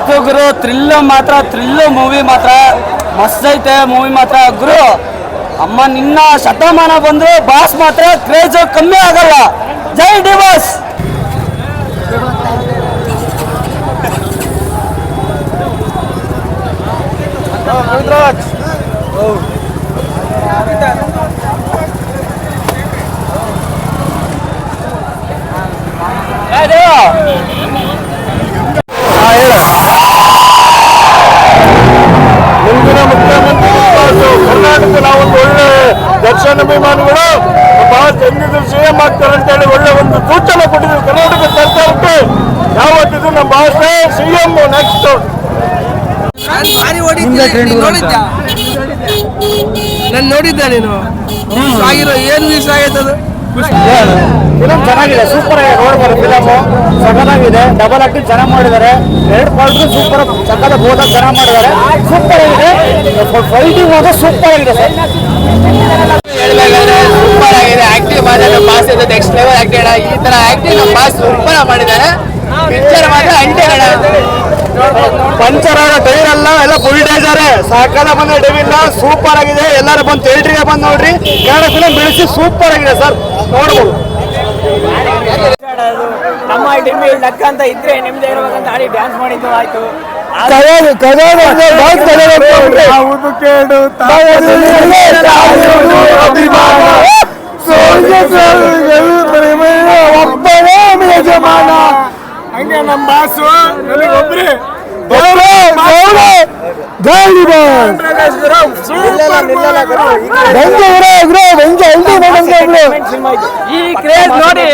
ಮಸ್ತ್ ಗುರು, thrill movie ಮಾತ್ರ ಮಸ್ತ್ ಐತೆ. ಮೂವಿ ಮಾತ್ರ ಗುರು ಅಮ್ಮ ನಿನ್ನ ಶತಮಾನ ಬಂದ್ರು ಬಾಸ್ ಮಾತ್ರ ಕ್ರೇಜ್ ಕಮ್ಮಿ ಆಗಲ್ಲ. ಜೈ ಡಿ ಬಾಸ್. ಮುಂದಿನ ಮುಖ್ಯಮಂತ್ರಿ ಕರ್ನಾಟಕ ನಾವೊಂದು ಒಳ್ಳೆ ದರ್ಶನ ಅಭಿಮಾನಿಗಳು ಬಹಳ ಚಂದಿದ್ರು ಸಿಎಂ ಆಗ್ತಾರೆ ಅಂತ ಹೇಳಿ ಒಳ್ಳೆ ಒಂದು ಸೂಚನೆ ಕೊಟ್ಟಿದ್ರು ಕರ್ನಾಟಕ ಸರ್ಕಾರಕ್ಕೆ. ಯಾವತ್ತಿದ್ರು ನಮ್ಮ ಭಾಷೆ ಸಿಎಂ ನೆಕ್ಸ್ಟ್. ನಾನು ನೋಡಿದ್ದೆ. ನೀನು ಆಗಿರೋ ಏನು ಮಿಸ್ ಆಗೈತದು? ಫಿಲಮ್ ಚೆನ್ನಾಗಿದೆ, ಸೂಪರ್ ಆಗಿ ನೋಡ್ಬೋದು. ಫಿಲಮ್ ಸಖತ್ತಾಗಿದೆ, ಡಬಲ್ ಆಕ್ಟಿಂಗ್ ಚೆನ್ನಾಗಿ ಮಾಡಿದ್ದಾರೆ. 2 ಪಾರ್ಟ್ ಸೂಪರ್ ಸಖತ್ ಹೋದಾಗ ಚೆನ್ನಾಗಿ ಮಾಡಿದ್ದಾರೆ. ಸೂಪರ್ ಆಗಿದೆ, ಫೈಟಿಂಗ್ ಹೋದ ಸೂಪರ್ ಆಗಿದೆ ಸರ್. ಹೇಳ್ಬೇಕಾದ್ರೆ ಸೂಪರ್ ಆಗಿದೆ. ಆಕ್ಟಿಂಗ್ ಮಾಡಿದ್ರೆ ನಮ್ಮ ಬಾಸ್ ಇದೆ ನೆಕ್ಸ್ಟ್ ಲೆವೆಲ್ ಆಕ್ಟಿಂಗ್. ಈ ತರ ಆಕ್ಟಿಂಗ್ ನಮ್ಮ ಬಾಸ್ ಸೂಪರ್ ಮಾಡಿದ್ದಾರೆ. ಪಿಕ್ಚರ್ ಮಾತ್ರ ಅಂಟೆ ಪಂಚರ್ ಆಗೋ ಟೈರ್ ಎಲ್ಲ ಫುಲ್ ಇದ್ದಾರೆ. ಸಾಕಾದ ಬಂದ ಡೆವಿಲ್ ಸೂಪರ್ ಆಗಿದೆ. ಎಲ್ಲರೂ ಬಂದು ಥಿಯೇಟ್ರಿಗೆ ಬಂದು ನೋಡ್ರಿ. ಕನ್ನಡ ಫಿಲಮ್ ಬೆಳೆಸಿ ಸೂಪರ್ ಆಗಿದೆ ಸರ್, ನೋಡ್ಬೋದು. ನಮ್ಮ ಡಿಮ್ಮಿ ಲಕ್ಕ ಅಂತ ಇದ್ರೆ ನಿಮ್ದೇ ಇರ್ಬೇಕಂತ ಆಡಿ ಡ್ಯಾನ್ಸ್ ಮಾಡಿದ್ದು ಆಯ್ತು. ಹಂಗೆ ನಮ್ಮ ಬಾಸು ಒಬ್ರಿ ಈ ಕ್ರೇಜ್ ನೋಡಿ